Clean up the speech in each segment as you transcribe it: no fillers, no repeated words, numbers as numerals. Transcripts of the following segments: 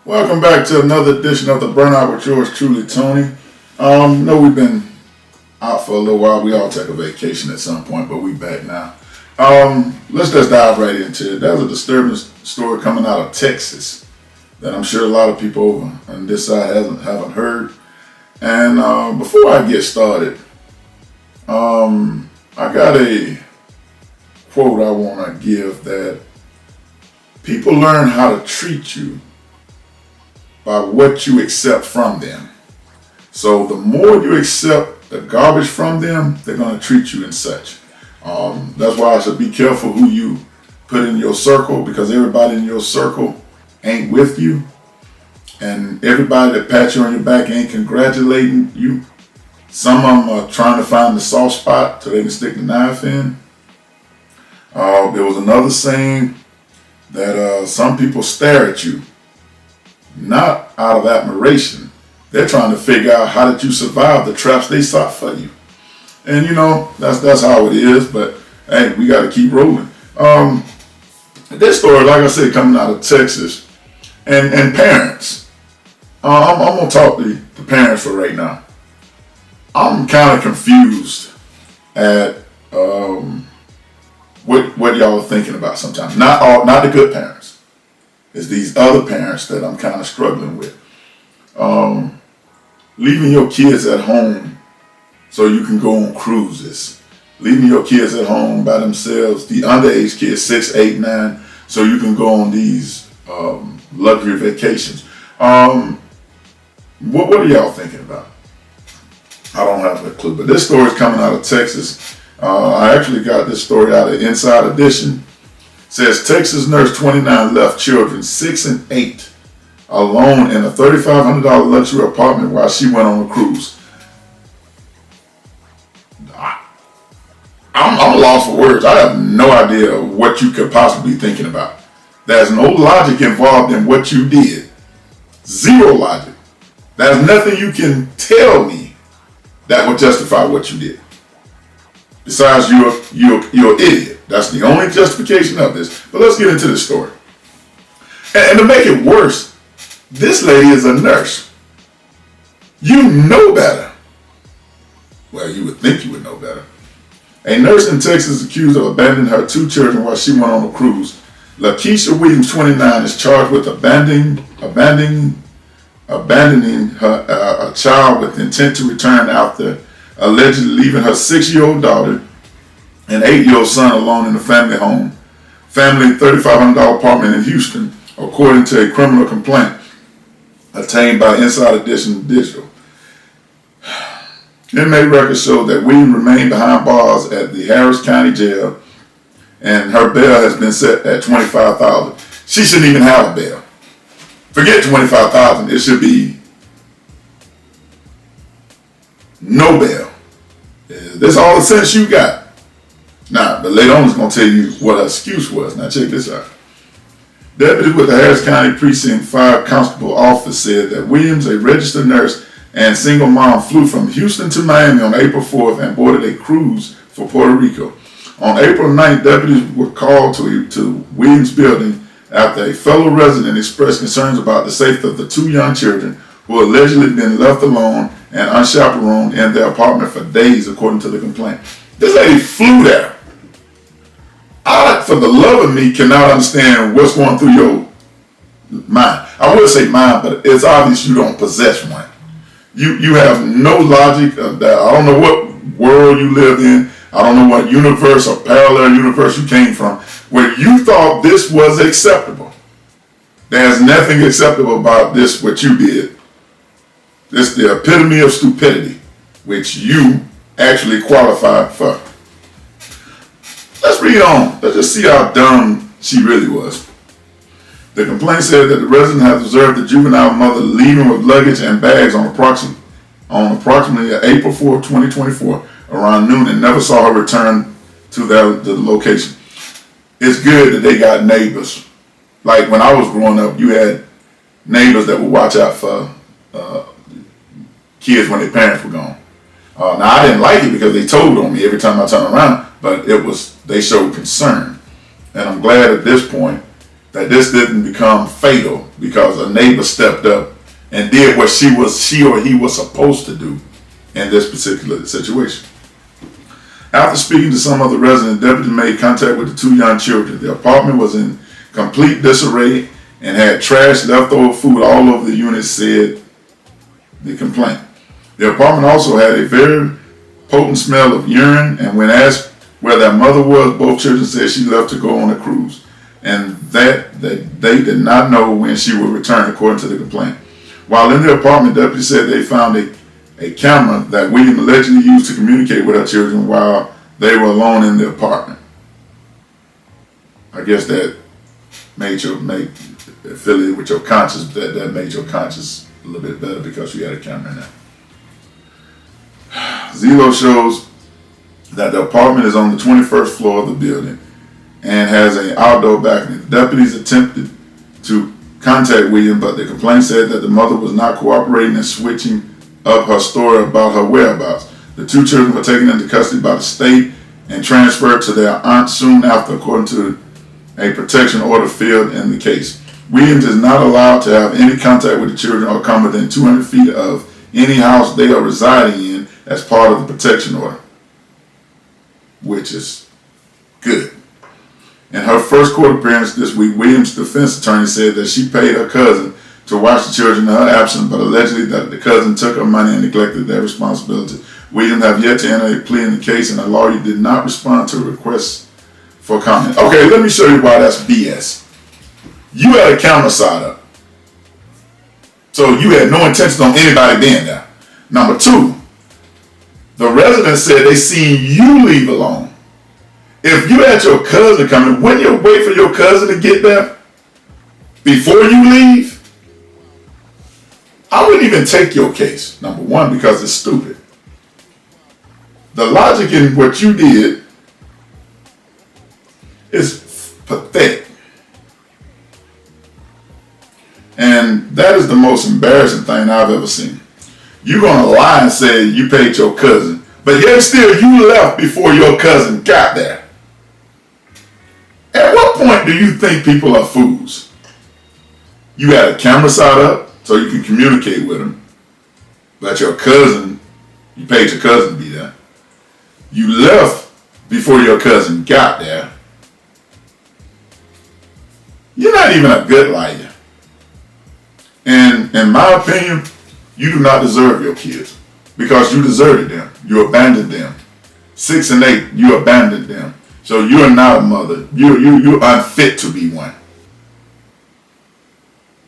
Welcome back to another edition of the Burnout with yours truly, Tony. Know we've been out for a little while. We all take a vacation at some point, but we back now. Let's just dive right into it. There's a disturbing story coming out of Texas that I'm sure a lot of people over on this side haven't heard. And before I get started, I got a quote I want to give that people learn how to treat you by what you accept from them. So the more you accept the garbage from them, they're going to treat you and such. That's why I should be careful who you put in your circle, because everybody in your circle ain't with you. And everybody that pats you on your back ain't congratulating you. Some of them are trying to find the soft spot so they can stick the knife in. There was another saying that some people stare at you, not out of admiration. They're trying to figure out how did you survive the traps they set for you. And that's how it is, but hey, we got to keep rolling. This story, like I said, coming out of Texas, and parents. I'm going to talk to the parents for right now. I'm kind of confused at what y'all are thinking about sometimes. Not the good parents. It's these other parents that I'm kind of struggling with. Leaving your kids at home so you can go on cruises. Leaving your kids at home by themselves, the underage kids, 6, 8, 9, so you can go on these luxury vacations. What are y'all thinking about? I don't have a clue, but this story is coming out of Texas. I actually got this story out of Inside Edition. It says Texas nurse 29 left children 6 and 8 alone in a $3,500 luxury apartment while she went on a cruise. I'm lost for words. I have no idea what you could possibly be thinking about. There's no logic involved in what you did. Zero logic. There's nothing you can tell me that would justify what you did. Besides, you're an idiot. That's the only justification of this. But let's get into the story. And to make it worse, this lady is a nurse. You know better. Well, you would think you would know better. A nurse in Texas is accused of abandoning her 2 children while she went on a cruise. Lakeisha Williams, 29, is charged with abandoning a child with intent to return after allegedly leaving her 6-year-old daughter and 8-year-old son alone in the family $3,500 apartment in Houston, according to a criminal complaint obtained by Inside Edition Digital. Inmate records show that Williams remained behind bars at the Harris County Jail, and her bail has been set at $25,000. She shouldn't even have a bail. Forget $25,000. It should be no bail. That's all the sense you got. Now, but later on, is going to tell you what her excuse was. Now, check this out. Deputies with the Harris County Precinct 5 Constable Office said that Williams, a registered nurse and single mom, flew from Houston to Miami on April 4th and boarded a cruise for Puerto Rico. On April 9th, deputies were called to Williams' building after a fellow resident expressed concerns about the safety of the 2 young children who allegedly been left alone and unchaperoned in their apartment for days, according to the complaint. This lady flew there. I, for the love of me, cannot understand what's going through your mind. I would say mind, but it's obvious you don't possess one. You have no logic of that. I don't know what world you live in. I don't know what universe or parallel universe you came from where you thought this was acceptable. There's nothing acceptable about this, what you did. This is the epitome of stupidity, which you actually qualify for. Let's read on. Let's just see how dumb she really was. The complaint said that the resident has observed the juvenile mother leaving with luggage and bags on approximately April 4, 2024, around noon, and never saw her return to the location. It's good that they got neighbors. Like when I was growing up, you had neighbors that would watch out for kids when their parents were gone. Now I didn't like it because they told on me every time I turned around, but they showed concern. And I'm glad at this point that this didn't become fatal because a neighbor stepped up and did what she or he was supposed to do in this particular situation. After speaking to some of the residents, deputies made contact with the 2 young children. The apartment was in complete disarray and had trash, leftover food all over the unit, said the complaint. The apartment also had a very potent smell of urine, and when asked where their mother was, both children said she left to go on a cruise, and that they did not know when she would return, according to the complaint. While in the apartment, deputies said they found a camera that William allegedly used to communicate with her children while they were alone in the apartment. I guess that made affiliated with your conscience, that made your conscience a little bit better because you had a camera in there. Zillow shows that the apartment is on the 21st floor of the building and has an outdoor balcony. The deputies attempted to contact William, but the complaint said that the mother was not cooperating and switching up her story about her whereabouts. The 2 children were taken into custody by the state and transferred to their aunt soon after, according to a protection order filed in the case. Williams is not allowed to have any contact with the children or come within 200 feet of any house they are residing in as part of the protection order, which is good. In her first court appearance this week, Williams' defense attorney said that she paid her cousin to watch the children in her absence, but allegedly that the cousin took her money and neglected their responsibility. Williams have yet to enter a plea in the case, and the lawyer did not respond to requests for comment. Okay, let me show you why that's BS. You had a camera side up, so you had no intention on anybody being there. Number 2, the residents said they seen you leave alone. If you had your cousin coming, wouldn't you wait for your cousin to get there before you leave? I wouldn't even take your case, number 1, because it's stupid. The logic in what you did is pathetic. And that is the most embarrassing thing I've ever seen. You're going to lie and say you paid your cousin, but yet still you left before your cousin got there. At what point do you think people are fools? You had a camera set up so you can communicate with them, but your cousin, you paid your cousin to be there. You left before your cousin got there. You're not even a good liar. And in my opinion, you do not deserve your kids because you deserted them. You abandoned them. 6 and 8, you abandoned them. So you're not a mother. You're unfit to be one.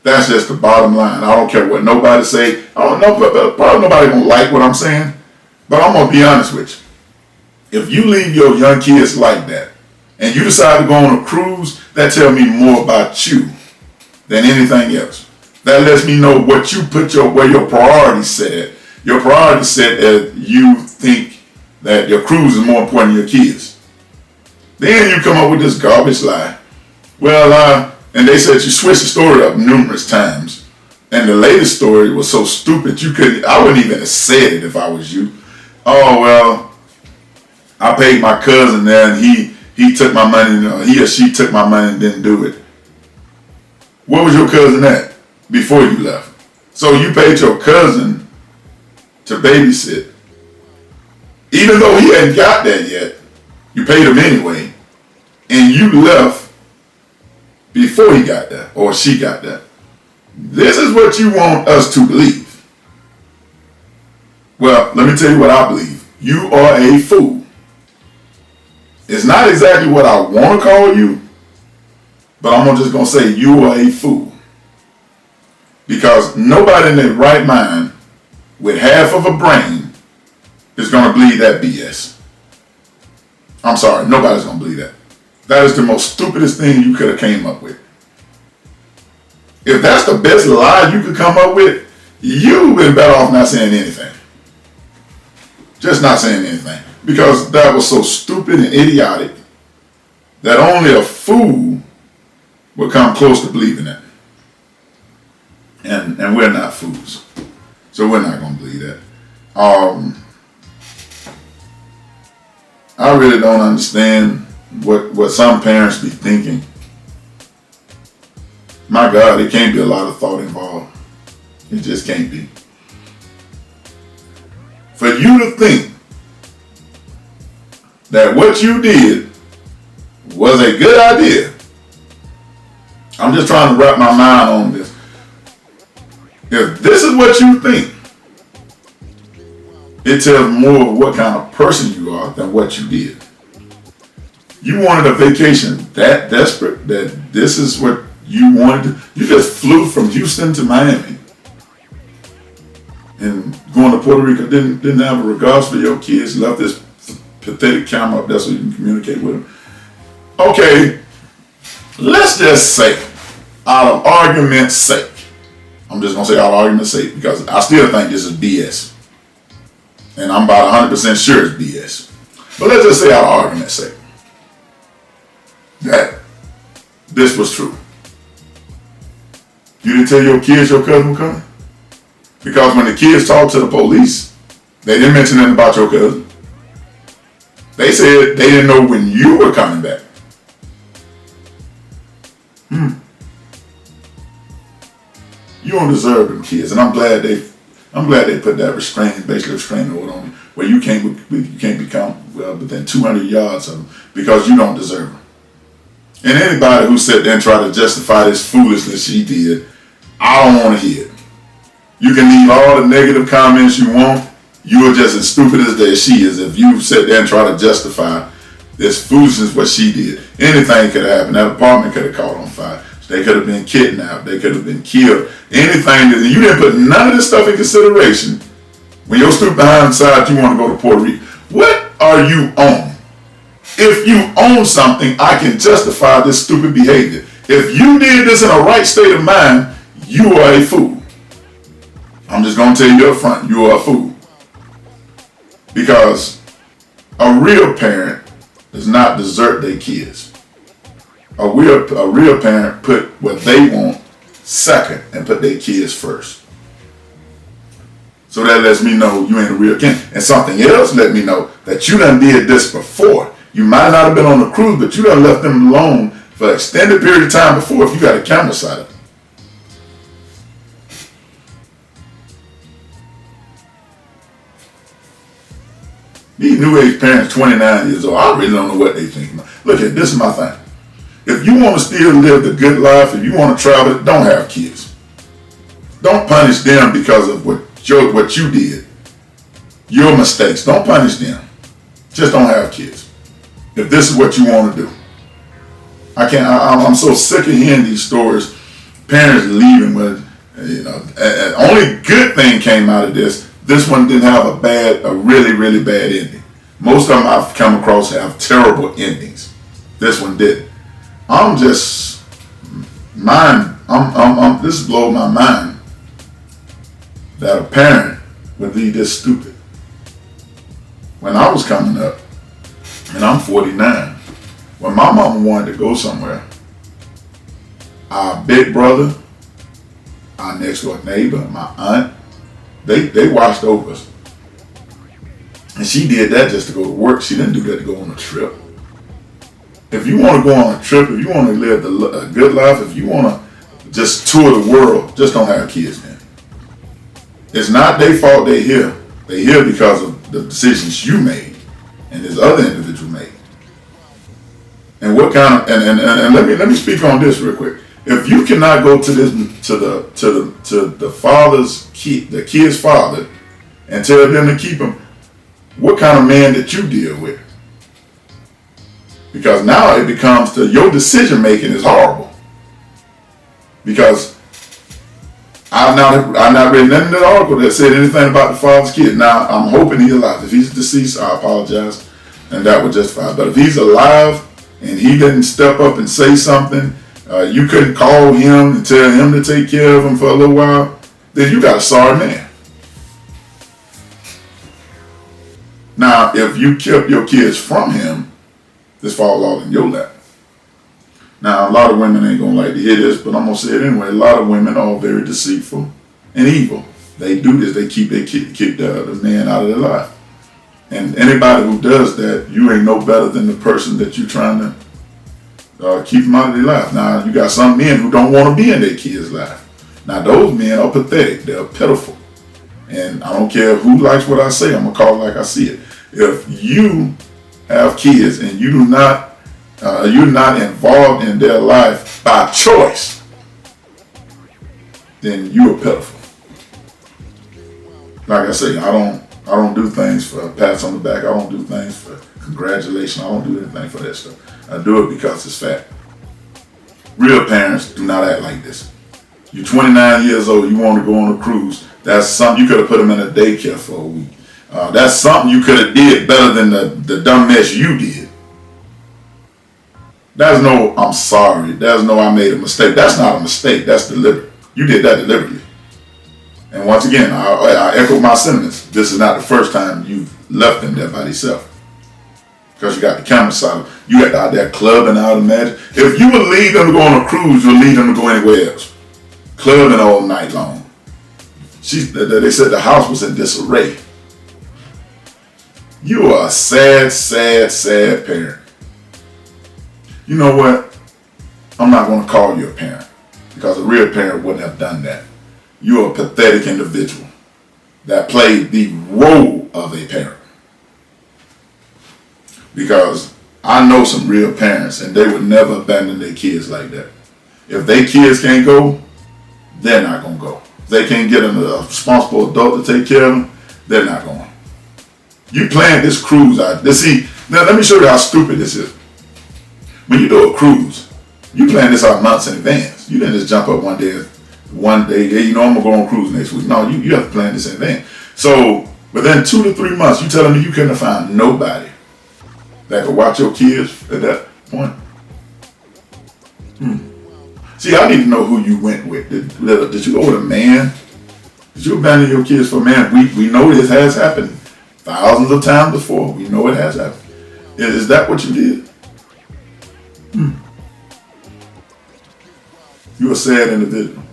That's just the bottom line. I don't care what nobody say. I don't know, but probably nobody gonna like what I'm saying. But I'm gonna be honest with you. If you leave your young kids like that, and you decide to go on a cruise, that tells me more about you than anything else. That lets me know what you put where your priorities set. Your priorities set as you think that your cruise is more important than your kids. Then you come up with this garbage lie. Well, and they said you switched the story up numerous times. And the latest story was so stupid I wouldn't even have said it if I was you. Oh, well, I paid my cousin there and he took my money, he or she took my money and didn't do it. Where was your cousin at before you left? So you paid your cousin to babysit. Even though he hadn't got there yet, you paid him anyway. And you left before he got there or she got there. This is what you want us to believe. Well, let me tell you what I believe. You are a fool. It's not exactly what I want to call you, but I'm just going to say you are a fool. Because nobody in their right mind with half of a brain is going to believe that BS. I'm sorry, nobody's going to believe that. That is the most stupidest thing you could have came up with. If that's the best lie you could come up with, you've been better off not saying anything. Just not saying anything. Because that was so stupid and idiotic that only a fool would come close to believing it. And we're not fools. So we're not going to believe that. I really don't understand what some parents be thinking My God, it can't be a lot of thought involved. It just can't be. For you to think that what you did was a good idea. I'm just trying to wrap my mind on this. If this is what you think, it tells more of what kind of person you are than what you did. You wanted a vacation that desperate that this is what you wanted. You just flew from Houston to Miami and going to Puerto Rico. Didn't have a regards for your kids. Left this pathetic camera up there so you can communicate with them. Okay, let's just say, out of argument's sake, I'm just gonna say out of argument's sake because I still think this is BS, and I'm about 100% sure it's BS. But let's just say out of argument's sake that this was true. You didn't tell your kids your cousin was coming? Because when the kids talked to the police, they didn't mention anything about your cousin. They said they didn't know when you were coming back. You don't deserve them kids, and I'm glad they put that restraining order on you, where you can't become within 200 yards of them because you don't deserve them. And anybody who sat there and tried to justify this foolishness she did, I don't want to hear it. You can leave all the negative comments you want. You are just as stupid as she is if you sit there and try to justify this foolishness, what she did. Anything could have happened. That apartment could have caught on fire. They could have been kidnapped. They could have been killed. Anything that you didn't put none of this stuff in consideration. When your stupid behind decides you want to go to Puerto Rico, what are you on? If you own something, I can justify this stupid behavior. If you did this in a right state of mind, you are a fool. I'm just going to tell you up front, you are a fool. Because a real parent does not desert their kids. A real parent put what they want second and put their kids first. So that lets me know you ain't a real king. And something else let me know that you done did this before. You might not have been on the cruise, but you done left them alone for an extended period of time before if you got a camera side of it. These new age parents, 29 years old, I really don't know what they think. Look, this is my thing. If you want to still live the good life, if you want to travel, don't have kids. Don't punish them because of what you did. Your mistakes. Don't punish them. Just don't have kids. If this is what you want to do. I'm so sick of hearing these stories. Parents leaving with, only good thing came out of this. This one didn't have a really, really bad ending. Most of them I've come across have terrible endings. This one didn't. This blows my mind that a parent would be this stupid. When I was coming up, and I'm 49, when my mama wanted to go somewhere, our big brother, our next door neighbor, my aunt, they watched over us. And she did that just to go to work. She didn't do that to go on a trip. If you want to go on a trip, if you want to live a good life, if you want to just tour the world, just don't have kids, man. It's not their fault they're here. They're here because of the decisions you made and this other individual made. And what kind of and let me speak on this real quick. If you cannot go to the father's kid, the kid's father, and tell them to keep him, what kind of man that you deal with? Because now it becomes your decision making is horrible. Because I've not read nothing in the article that said anything about the father's kid. Now I'm hoping he's alive. If he's deceased, I apologize, and that would justify. But if he's alive and he didn't step up and say something, you couldn't call him and tell him to take care of him for a little while, then you got a sorry man. Now, if you kept your kids from him, this falls all in your lap. Now, a lot of women ain't gonna like to hear this, but I'm gonna say it anyway. A lot of women are very deceitful and evil. They do this. They keep the man out of their life. And anybody who does that, you ain't no better than the person that you're trying to keep them out of their life. Now, you got some men who don't want to be in their kids' life. Now, those men are pathetic. They're pitiful. And I don't care who likes what I say. I'm going to call it like I see it. If you have kids and you're not involved in their life by choice, then you are pitiful. Like I say, I don't do things for pats on the back. I don't do things for congratulations. I don't do anything for that stuff. I do it because it's fact. Real parents do not act like this. You're 29 years old, you want to go on a cruise. That's something you could have put them in a daycare for a week. That's something you could have did better than the dumb mess you did. There's no, I'm sorry. There's no, I made a mistake. That's not a mistake. That's deliberate. You did that deliberately. And once again, I echo my sentiments. This is not the first time you've left them there by themselves. Because you got the camera side. You got out there clubbing out, imagine. If you would leave them to go on a cruise, you'll leave them to go anywhere else. Clubbing all night long. They said the house was in disarray. You are a sad, sad, sad parent. You know what? I'm not going to call you a parent. Because a real parent wouldn't have done that. You're a pathetic individual that played the role of a parent. Because I know some real parents and they would never abandon their kids like that. If their kids can't go, they're not going to go. If they can't get a responsible adult to take care of them, they're not going. You planned this cruise out. Now let me show you how stupid this is. When you do a cruise, you plan this out months in advance. You didn't just jump up one day, hey, I'm going to go on cruise next week. No, you have to plan this in advance. So within 2 to 3 months, you telling me you couldn't have found nobody that could watch your kids at that point? See, I need to know who you went with. Did you go with a man? Did you abandon your kids for a man? We know this has happened thousands of times before. We know it has happened. Is that what you did? You're a sad individual.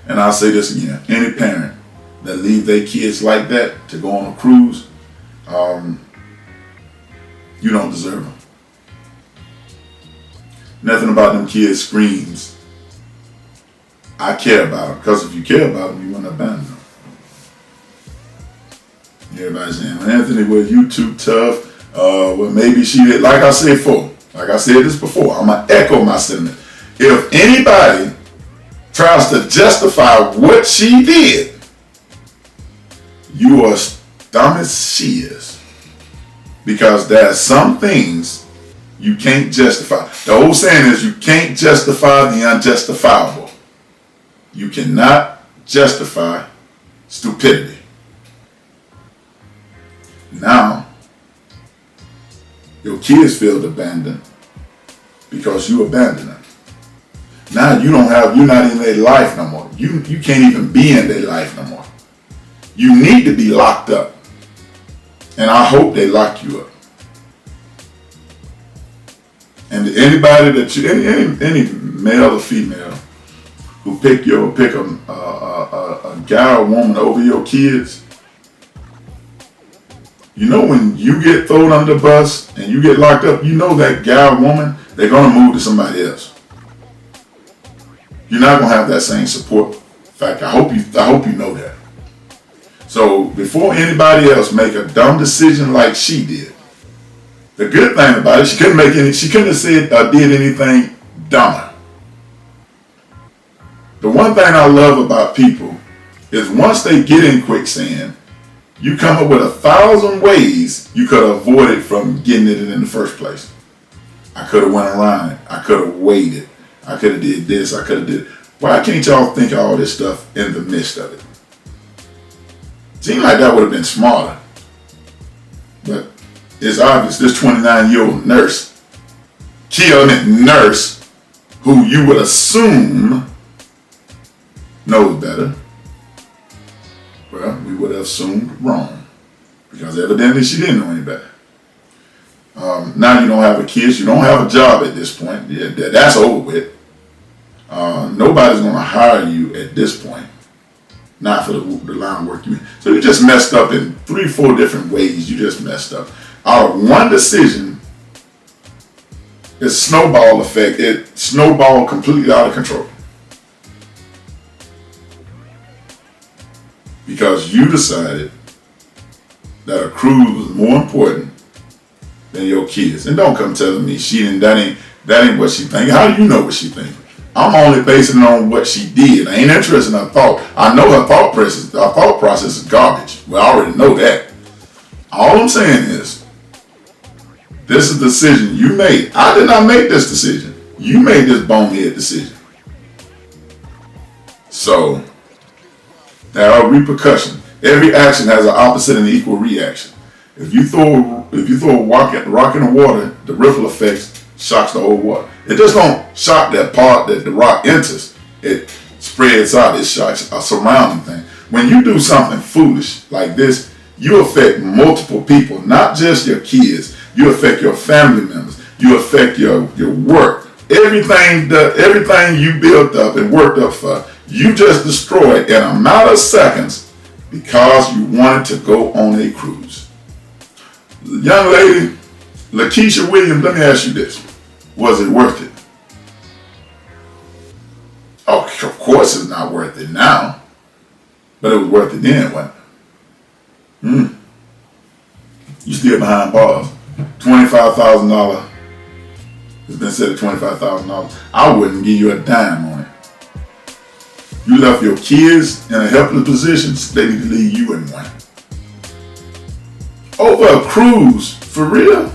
And I'll say this again. Any parent that leave their kids like that to go on a cruise, you don't deserve them. Nothing about them kids screams, I care about them. Because if you care about them, you wouldn't abandon them. Everybody's saying, well, Anthony, well, you too tough. Well, maybe she did. Like I said this before, I'm going to echo my sentiment. If anybody tries to justify what she did, you are as dumb as she is. Because there are some things you can't justify. The old saying is you can't justify the unjustifiable. You cannot justify stupidity. Now, your kids feel abandoned because you abandoned them. Now you're not in their life no more. You can't even be in their life no more. You need to be locked up. And I hope they lock you up. And anybody any male or female who pick a guy or woman over your kids, you know when you get thrown under the bus and you get locked up, you know that guy or woman, they're gonna move to somebody else. You're not gonna have that same support. In fact, I hope you know that. So before anybody else make a dumb decision like she did, the good thing about it, she couldn't have said or did anything dumber. The one thing I love about people is once they get in quicksand, you come up with 1,000 ways you could have avoided from getting it in the first place. I could have went around it. I could have waited. I could have did this. I could have did. Why can't y'all think of all this stuff in the midst of it? Seemed like that would have been smarter. But it's obvious this 29-year-old nurse, nurse, who you would assume knows better. Well, we would have assumed wrong. Because evidently she didn't know any better. Now you don't have a kid, you don't have a job at this point. Yeah, that's over with. Nobody's going to hire you at this point. Not for the line of work you in. So you just messed up in 3-4 different ways. You just messed up. Out of one decision, It's snowball effect. It snowballed completely out of control. Because you decided that a cruise was more important than your kids. And don't come telling me that ain't what she thinking. How do you know what she thinking? I'm only basing it on what she did. I ain't interested in her thought. I know her thought process is garbage. Well, I already know that. All I'm saying is, this is a decision you made. I did not make this decision. You made this bonehead decision. So, there are repercussions. Every action has an opposite and equal reaction. If you throw a rock in the water, the ripple effects shocks the whole water. It just don't shock that part that the rock enters. It spreads out. It shocks a surrounding thing. When you do something foolish like this, you affect multiple people, not just your kids. You affect your family members. You affect your work. Everything you built up and worked up for, you just destroyed in a matter of seconds because you wanted to go on a cruise. Young lady, Lakeisha Williams, let me ask you this. Was it worth it? Oh, of course it's not worth it now. But it was worth it then, wasn't it? You still behind bars. $25,000. It's been said at $25,000. I wouldn't give you a dime on it. You left your kids in a helpless position, they need to leave you in one. Over a cruise, for real?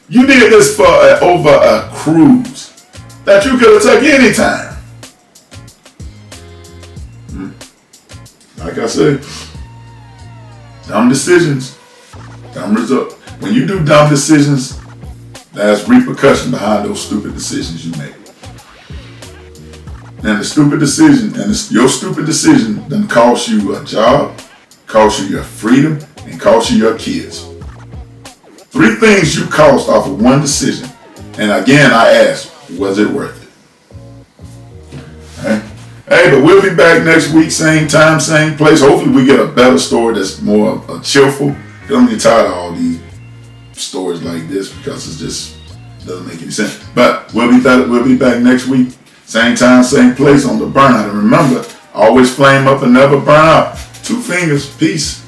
You did this for over a cruise that you could have taken any time. Like I said, dumb decisions, dumb results. When you do dumb decisions, there's repercussion behind those stupid decisions you make. And the stupid decision, your stupid decision then cost you a job, cost you your freedom, and cost you your kids. 3 things you cost off of one decision. And again, I ask, was it worth it? Okay. Hey, but we'll be back next week, same time, same place. Hopefully we get a better story that's more cheerful. I'm getting tired of all these stories like this because it just doesn't make any sense. But we'll be back next week, same time, same place on The Burnout. And remember, always flame up and never burn out. 2 fingers. Peace.